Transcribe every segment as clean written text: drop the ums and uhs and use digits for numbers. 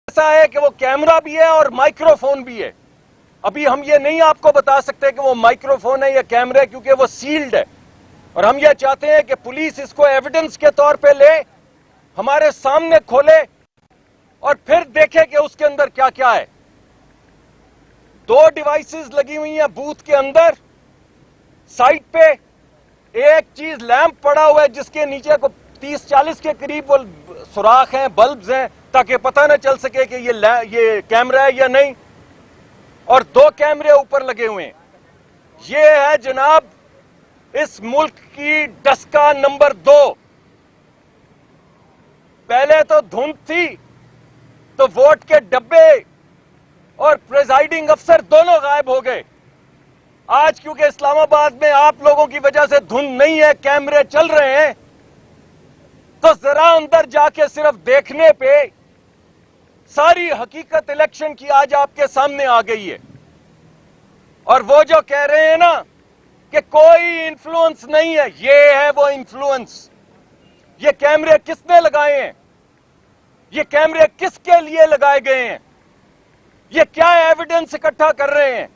ऐसा है कि वो कैमरा भी है और माइक्रोफोन भी है। अभी हम ये नहीं आपको बता सकते कि वो माइक्रोफोन है या कैमरा है, क्योंकि वो सील्ड है। और हम ये चाहते हैं कि पुलिस इसको एविडेंस के तौर पे ले, हमारे सामने खोले और फिर देखे कि उसके अंदर क्या क्या है। 2 डिवाइसेस लगी हुई हैं बूथ के अंदर, साइड पे एक चीज लैंप पड़ा हुआ है जिसके नीचे को 30-40 के करीब वो सुराख हैं, बल्ब्स हैं, ताकि पता न चल सके कि ये कैमरा है या नहीं। और 2 कैमरे ऊपर लगे हुए हैं। ये है जनाब इस मुल्क की डस्का नंबर 2। पहले तो धुंध थी तो वोट के डब्बे और प्रिजाइडिंग अफसर दोनों गायब हो गए। आज क्योंकि इस्लामाबाद में आप लोगों की वजह से धुंध नहीं है, कैमरे चल रहे हैं, तो जरा अंदर जाके सिर्फ देखने पे सारी हकीकत इलेक्शन की आज आपके सामने आ गई है। और वो जो कह रहे हैं ना कि कोई इन्फ्लुएंस नहीं है, ये है वो इन्फ्लुएंस। ये कैमरे किसने लगाए हैं? ये कैमरे किसके लिए लगाए गए हैं? ये क्या एविडेंस इकट्ठा कर रहे हैं?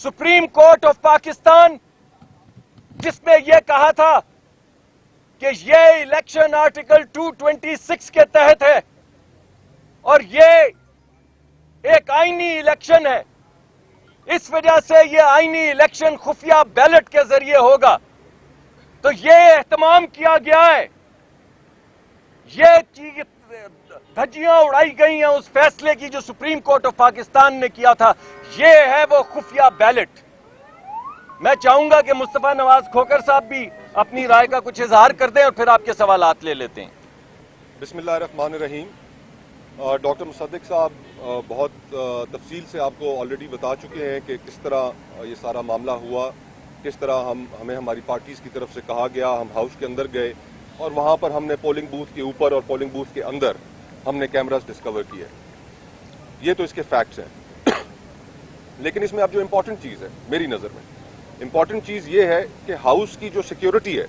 सुप्रीम कोर्ट ऑफ पाकिस्तान, जिसने ये कहा था कि ये इलेक्शन आर्टिकल 226 के तहत है और ये एक आईनी इलेक्शन है, इस वजह से ये आईनी इलेक्शन खुफिया बैलेट के जरिए होगा, तो ये एहतमाम किया गया है, ये चीज धज्जियां उड़ाई गई हैं उस फैसले की जो सुप्रीम कोर्ट ऑफ पाकिस्तान ने किया था। ये है वो खुफिया बैलेट। मैं चाहूंगा कि मुस्तफा नवाज खोकर साहब भी अपनी राय का कुछ इजहार कर दें और फिर आपके सवालात ले लेते हैं। बिस्मिल्लाहिर्रहमानिर्रहीम। डॉक्टर मुसद्दिक साहब बहुत तफसील से आपको ऑलरेडी बता चुके हैं कि किस तरह ये सारा मामला हुआ, किस तरह हमें हमारी पार्टीज़ की तरफ से कहा गया, हम हाउस के अंदर गए और वहाँ पर हमने पोलिंग बूथ के ऊपर और पोलिंग बूथ के अंदर हमने कैमरास डिस्कवर किए। ये तो इसके फैक्ट्स हैं। लेकिन इसमें अब जो इम्पोर्टेंट चीज़ है मेरी नज़र में, इम्पॉर्टेंट चीज़ ये है कि हाउस की जो सिक्योरिटी है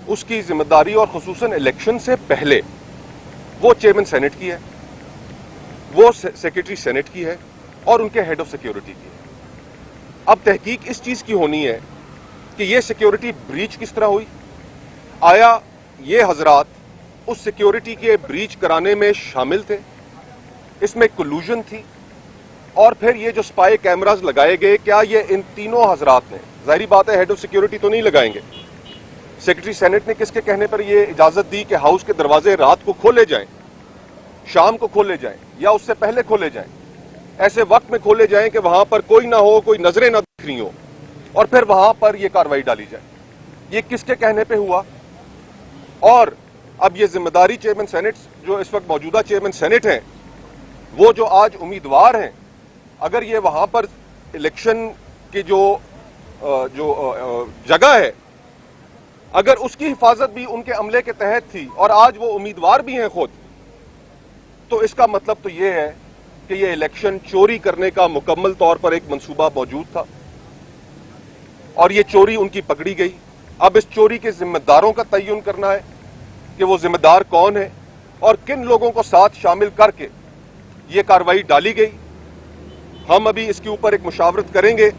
उसकी जिम्मेदारी और खुसूसन इलेक्शन से पहले वो चेयरमैन सेनेट की है, वो सेक्रेटरी सेनेट की है और उनके हेड ऑफ सिक्योरिटी की है। अब तहकीक इस चीज़ की होनी है कि ये सिक्योरिटी ब्रीच किस तरह हुई, आया ये हजरात उस सिक्योरिटी के ब्रीच कराने में शामिल थे, इसमें कोलूजन थी, और फिर ये जो स्पाई कैमरास लगाए गए, क्या ये इन तीनों हजरात ने, जाहिर बात है हेड ऑफ सिक्योरिटी तो नहीं लगाएंगे, सेक्रेटरी सेनेट ने किसके कहने पर ये इजाजत दी कि हाउस के दरवाजे रात को खोले जाएं, शाम को खोले जाएं या उससे पहले खोले जाएं, ऐसे वक्त में खोले जाएं कि वहां पर कोई ना हो, कोई नजरें ना दिख रही हो, और फिर वहां पर यह कार्रवाई डाली जाए। ये किसके कहने पर हुआ? और अब ये जिम्मेदारी चेयरमैन सेनेट, जो इस वक्त मौजूदा चेयरमैन सेनेट हैं, वो जो आज उम्मीदवार हैं, अगर ये वहां पर इलेक्शन की जो जगह है, अगर उसकी हिफाजत भी उनके अमले के तहत थी और आज वो उम्मीदवार भी हैं खुद, तो इसका मतलब तो ये है कि ये इलेक्शन चोरी करने का मुकम्मल तौर पर एक मंसूबा मौजूद था और ये चोरी उनकी पकड़ी गई। अब इस चोरी के जिम्मेदारों का तयन करना है कि वो जिम्मेदार कौन है और किन लोगों को साथ शामिल करके ये कार्रवाई डाली गई। हम अभी इसके ऊपर एक मुशावरत करेंगे,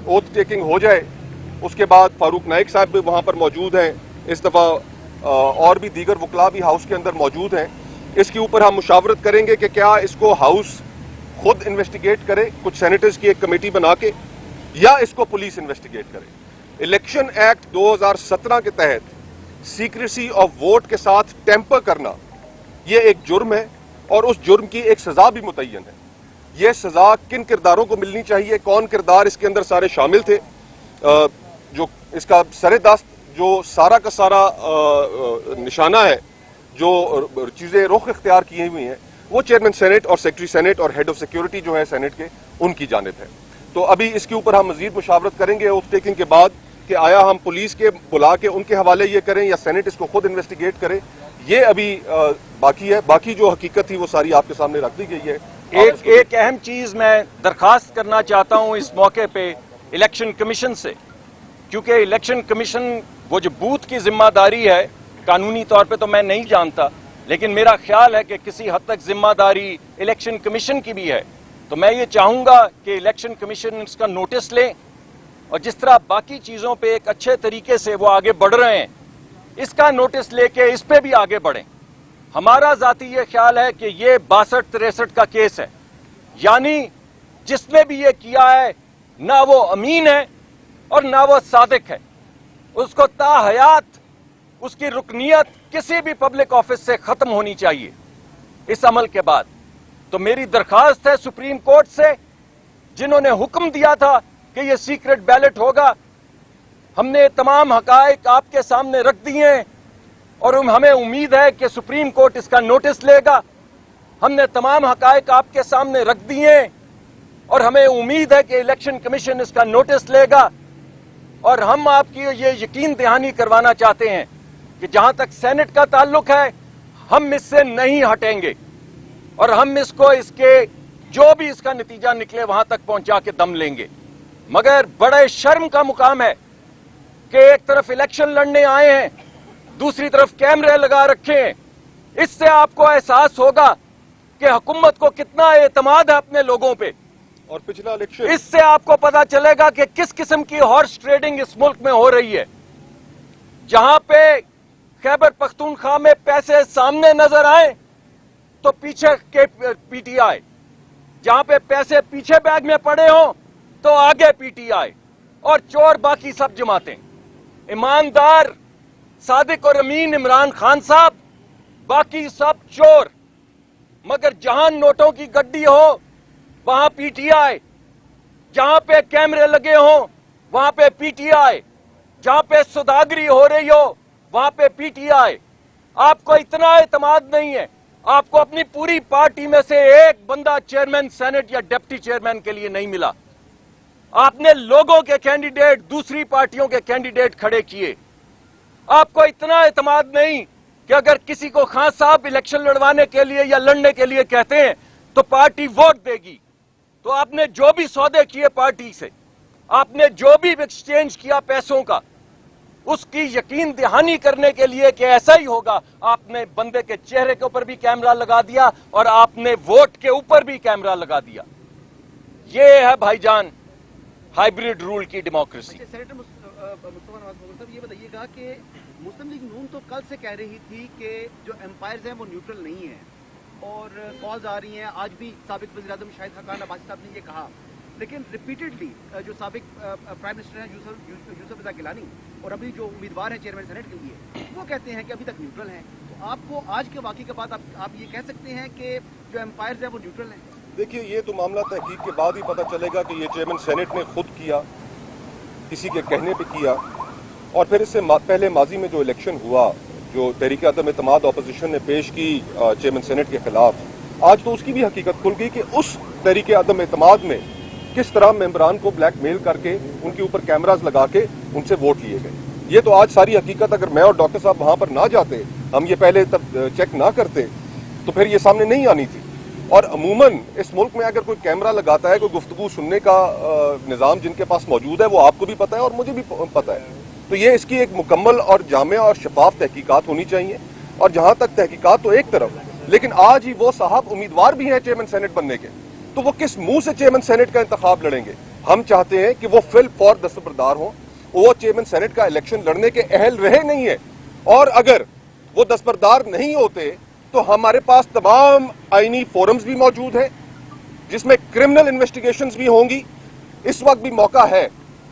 ओथ टेकिंग हो जाए, उसके बाद फारूक नाइक साहब भी वहाँ पर मौजूद हैं, इस दफ़ा और भी दीगर वकला भी हाउस के अंदर मौजूद हैं। इसके ऊपर हम मुशावरत करेंगे कि क्या इसको हाउस खुद इन्वेस्टिगेट करे, कुछ सेनेटर्स की एक कमेटी बना के, या इसको पुलिस इन्वेस्टिगेट करे। इलेक्शन एक्ट 2017 के तहत सीक्रेसी ऑफ वोट के साथ टेम्पर करना ये एक जुर्म है और उस जुर्म की एक सजा भी मुतय्यन है। ये सजा किन किरदारों को मिलनी चाहिए, कौन किरदार इसके अंदर सारे शामिल थे, जो इसका सरेदस्त जो सारा का सारा निशाना है, जो चीज़ें रुख इख्तियार की हुई हैं, वो चेयरमैन सेनेट और सेक्रेटरी सेनेट और हेड ऑफ सिक्योरिटी जो है सेनेट के, उनकी जानिब है। तो अभी इसके ऊपर हम मजीद मुशावरत करेंगे ओथ टेकिंग के बाद कि आया हम पुलिस के बुला के उनके हवाले ये करें या सेनेट इसको खुद इन्वेस्टिगेट करे। ये अभी बाकी है, बाकी जो हकीकत थी वो सारी आपके सामने रख दी गई है। एक अहम चीज मैं दरखास्त करना चाहता हूं इस मौके पे इलेक्शन कमीशन से, क्योंकि इलेक्शन कमीशन वो जो बूथ की जिम्मेदारी है, कानूनी तौर पे तो मैं नहीं जानता, लेकिन मेरा ख्याल है कि किसी हद तक जिम्मेदारी इलेक्शन कमीशन की भी है। तो मैं ये चाहूंगा कि इलेक्शन कमीशन इसका नोटिस ले और जिस तरह बाकी चीजों पे एक अच्छे तरीके से वो आगे बढ़ रहे हैं, इसका नोटिस लेके इस पे भी आगे बढ़ें। हमारा जाती ये ख्याल है कि ये 62-63 का केस है, यानी जिसने भी ये किया है ना वो अमीन है और ना वो सादिक है। उसको ताहयात उसकी रुकनियत किसी भी पब्लिक ऑफिस से खत्म होनी चाहिए इस अमल के बाद। तो मेरी दरखास्त है सुप्रीम कोर्ट से, जिन्होंने हुक्म दिया था कि ये सीक्रेट बैलेट होगा, हमने तमाम हकायक आपके सामने रख दिए हैं और हमें उम्मीद है कि सुप्रीम कोर्ट इसका नोटिस लेगा। हमने तमाम हकायक आपके सामने रख दिए हैं और हमें उम्मीद है कि इलेक्शन कमीशन इसका नोटिस लेगा। और हम आपकी ये यकीन दहानी करवाना चाहते हैं कि जहां तक सेनेट का ताल्लुक है, हम इससे नहीं हटेंगे और हम इसको इसके जो भी इसका नतीजा निकले वहां तक पहुंचा के दम लेंगे। मगर बड़े शर्म का मुकाम है कि एक तरफ इलेक्शन लड़ने आए हैं, दूसरी तरफ कैमरे लगा रखे हैं। इससे आपको एहसास होगा कि हुकूमत को कितना एतमाद है अपने लोगों पे। और पिछला इलेक्शन, इससे आपको पता चलेगा कि किस किस्म की हॉर्स ट्रेडिंग इस मुल्क में हो रही है। जहां पे खैबर पख्तूनख्वा में पैसे सामने नजर आए तो पीछे के पीटीआई, जहां पे पैसे पीछे बैग में पड़े हो तो आगे पीटीआई, और चोर बाकी सब जमातें। ईमानदार सादिक और अमीन इमरान खान साहब, बाकी सब चोर। मगर जहां नोटों की गड्डी हो वहां पीटीआई, जहां पे कैमरे लगे हो वहां पे पीटीआई, जहां पे सौदागरी हो रही हो वहां पे पीटीआई। आपको इतना एतमाद नहीं है, आपको अपनी पूरी पार्टी में से एक बंदा चेयरमैन सेनेट या डिप्टी चेयरमैन के लिए नहीं मिला। आपने लोगों के कैंडिडेट, दूसरी पार्टियों के कैंडिडेट खड़े किए। आपको इतना एतमाद नहीं कि अगर किसी को खान साहब इलेक्शन लड़वाने के लिए या लड़ने के लिए कहते हैं तो पार्टी वोट देगी। तो आपने जो भी सौदे किए पार्टी से, आपने जो भी एक्सचेंज किया पैसों का, उसकी यकीन दहानी करने के लिए कि ऐसा ही होगा, आपने बंदे के चेहरे के ऊपर भी कैमरा लगा दिया और आपने वोट के ऊपर भी कैमरा लगा दिया। ये है भाईजान हाइब्रिड रूल की डेमोक्रेसी। सेनेटर मुस्तफा नवाज मोहम्मद साहब, ये बताइएगा कि मुस्लिम लीग नून तो कल से कह रही थी कि जो एम्पायर्स हैं वो न्यूट्रल नहीं है और कॉल्स आ रही हैं। आज भी साबिक वज़ीर-ए-आज़म शाहिद खाकान अब्बासी साहब ने ये कहा, लेकिन रिपीटेडली जो साबिक प्राइम मिनिस्टर हैं यूसुफ रज़ा गिलानी और अभी जो उम्मीदवार हैं चेयरमैन सेनेट के लिए, वो कहते हैं कि अभी तक न्यूट्रल हैं। तो आपको आज के वाक़े के बाद आप ये कह सकते हैं कि जो एम्पायर्स हैं वो न्यूट्रल हैं? देखिए, ये तो मामला तहकीक के बाद ही पता चलेगा कि ये चेयरमैन सेनेट ने खुद किया, किसी के कहने पे किया, और फिर इससे पहले माजी में जो इलेक्शन हुआ, जो तहरीक अदम एतमाद अपोजिशन ने पेश की चेयरमैन सेनेट के खिलाफ, आज तो उसकी भी हकीकत खुल गई कि उस तहरीक अदम एतमाद में किस तरह मेंबरान को ब्लैकमेल करके उनके ऊपर कैमराज लगा के उनसे वोट लिए गए। ये तो आज सारी हकीकत, अगर मैं और डॉक्टर साहब वहां पर ना जाते, हम ये पहले तब चेक ना करते, तो फिर ये सामने नहीं आनी थी। और अमूमन इस मुल्क में अगर कोई कैमरा लगाता है, कोई गुफ्तगू सुनने का निज़ाम जिनके पास मौजूद है, वो आपको भी पता है और मुझे भी पता है। तो ये इसकी एक मुकम्मल और जामे और शफाफ तहकीकात होनी चाहिए। और जहां तक तहकीकात तो एक तरफ, लेकिन आज ही वो साहब उम्मीदवार भी हैं चेयरमैन सेनेट बनने के, तो वो किस मुंह से चेयरमैन सेनेट का इंतखाब लड़ेंगे? हम चाहते हैं कि वो फिल फौर दस्तबरदार हों, वो चेयरमैन सेनेट का इलेक्शन लड़ने के अहल रहे नहीं है। और अगर वो दस्तबरदार नहीं होते तो हमारे पास तमाम आईनी फोरम्स भी मौजूद हैं जिसमें क्रिमिनल इन्वेस्टिगेशंस भी होंगी। इस वक्त भी मौका है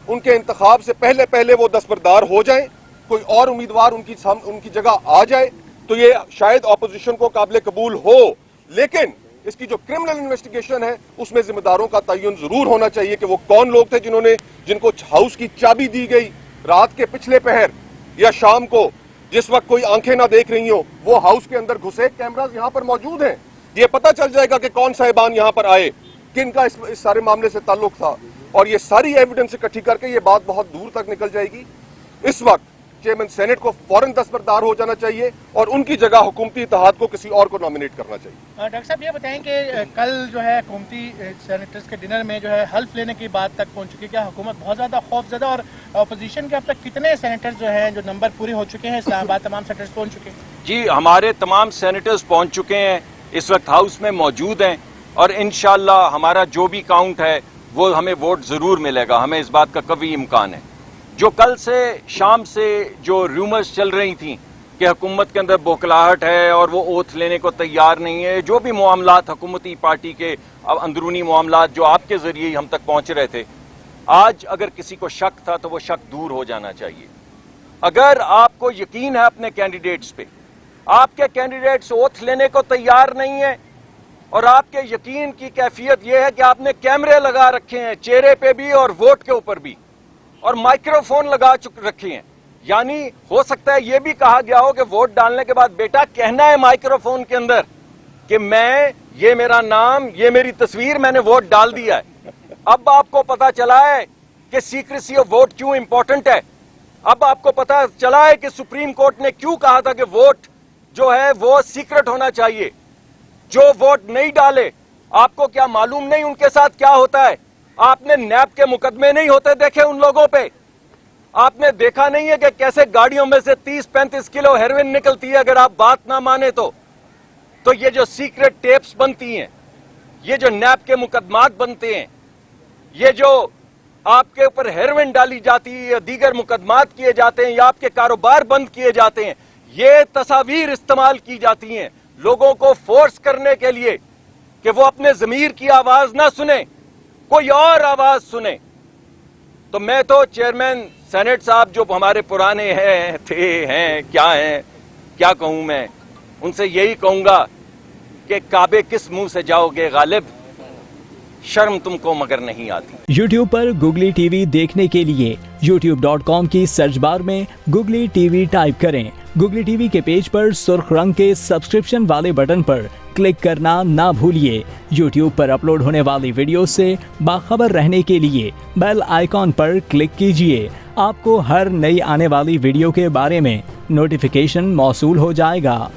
उनके इंतखाब से पहले पहले वो दस्तबरदार हो जाएं, कोई और उम्मीदवार उनकी जगह आ जाए, तो ये शायद ऑपोजिशन को काबिल कबूल हो। लेकिन इसकी जो क्रिमिनल इन्वेस्टिगेशन है उसमें जिम्मेदारों का तयन जरूर होना चाहिए कि वो कौन लोग थे जिनको हाउस की चाबी दी गई रात के पिछले पहर या शाम को, जिस वक्त कोई आंखें ना देख रही हो, वो हाउस के अंदर घुसे। कैमरास यहां पर मौजूद हैं, ये पता चल जाएगा कि कौन साहिबान यहां पर आए, किनका इस सारे मामले से ताल्लुक था, और ये सारी एविडेंस इकट्ठी करके ये बात बहुत दूर तक निकल जाएगी। इस वक्त चेयरमैन सेनेट को फौरन दस्तबरदार हो जाना चाहिए और उनकी जगह हुकूमती इत्तेहाद को किसी और को नॉमिनेट करना चाहिए। डॉक्टर साहब, ये बताएं कि कल जो है हुकूमती सेनेटर्स के डिनर में जो है हल्फ लेने की बात तक पहुंच चुकी है। क्या हुकूमत बहुत ज्यादा खौफजदा, और अपोजिशन के अब तक कितने सेनेटर्स जो हैं जो नंबर पूरे हो चुके हैं इस्लामाबाद तमाम सेनेटर्स पहुंच चुके हैं? जी, हमारे तमाम सेनेटर्स पहुंच चुके हैं, इस वक्त हाउस में मौजूद हैं और इंशाल्लाह हमारा जो भी काउंट है वो हमें वोट ज़रूर मिलेगा, हमें इस बात का कभी इम्कान है। जो कल से शाम से जो रूमर्स चल रही थी कि हुकूमत के अंदर बौखलाहट है और वो ओथ लेने को तैयार नहीं है, जो भी मामलात हुकूमती पार्टी के अंदरूनी मामलात जो आपके ज़रिए ही हम तक पहुँच रहे थे, आज अगर किसी को शक था तो वो शक दूर हो जाना चाहिए। अगर आपको यकीन है अपने कैंडिडेट्स पे, आपके कैंडिडेट्स ओथ लेने को तैयार नहीं है और आपके यकीन की कैफियत यह है कि आपने कैमरे लगा रखे हैं चेहरे पे भी और वोट के ऊपर भी और माइक्रोफोन लगा रखे हैं, यानी हो सकता है यह भी कहा गया हो कि वोट डालने के बाद बेटा कहना है माइक्रोफोन के अंदर कि ये मेरा नाम, ये मेरी तस्वीर, मैंने वोट डाल दिया है। अब आपको पता चला है कि सीक्रेसी ऑफ वोट क्यों इंपॉर्टेंट है। अब आपको पता चला है कि सुप्रीम कोर्ट ने क्यों कहा था कि वोट जो है वो सीक्रेट होना चाहिए। जो वोट नहीं डाले, आपको क्या मालूम नहीं उनके साथ क्या होता है? आपने नैब के मुकदमे नहीं होते देखे उन लोगों पे? आपने देखा नहीं है कि कैसे गाड़ियों में से 30-35 किलो हेरोइन निकलती है अगर आप बात ना माने तो ये जो सीक्रेट टेप्स बनती हैं, ये जो नैब के मुकदमात बनते हैं, ये जो आपके ऊपर हेरोइन डाली जाती है या दीगर मुकदमात किए जाते हैं या आपके कारोबार बंद किए जाते हैं, ये तस्वीर इस्तेमाल की जाती हैं लोगों को फोर्स करने के लिए कि वो अपने ज़मीर की आवाज ना सुने, कोई और आवाज सुने। तो मैं तो चेयरमैन सेनेट साहब जो हमारे पुराने हैं क्या कहूं मैं, उनसे यही कहूंगा कि काबे किस मुंह से जाओगे गालिब, शर्म तुमको मगर नहीं आती। YouTube पर Googly TV देखने के लिए youtube.com की सर्च बार में Googly TV टाइप करें। Googly TV के पेज पर सुर्ख रंग के सब्सक्रिप्शन वाले बटन पर क्लिक करना ना भूलिए। YouTube पर अपलोड होने वाली वीडियो से बाखबर रहने के लिए बेल आइकॉन पर क्लिक कीजिए। आपको हर नई आने वाली वीडियो के बारे में नोटिफिकेशन मौसूल हो जाएगा।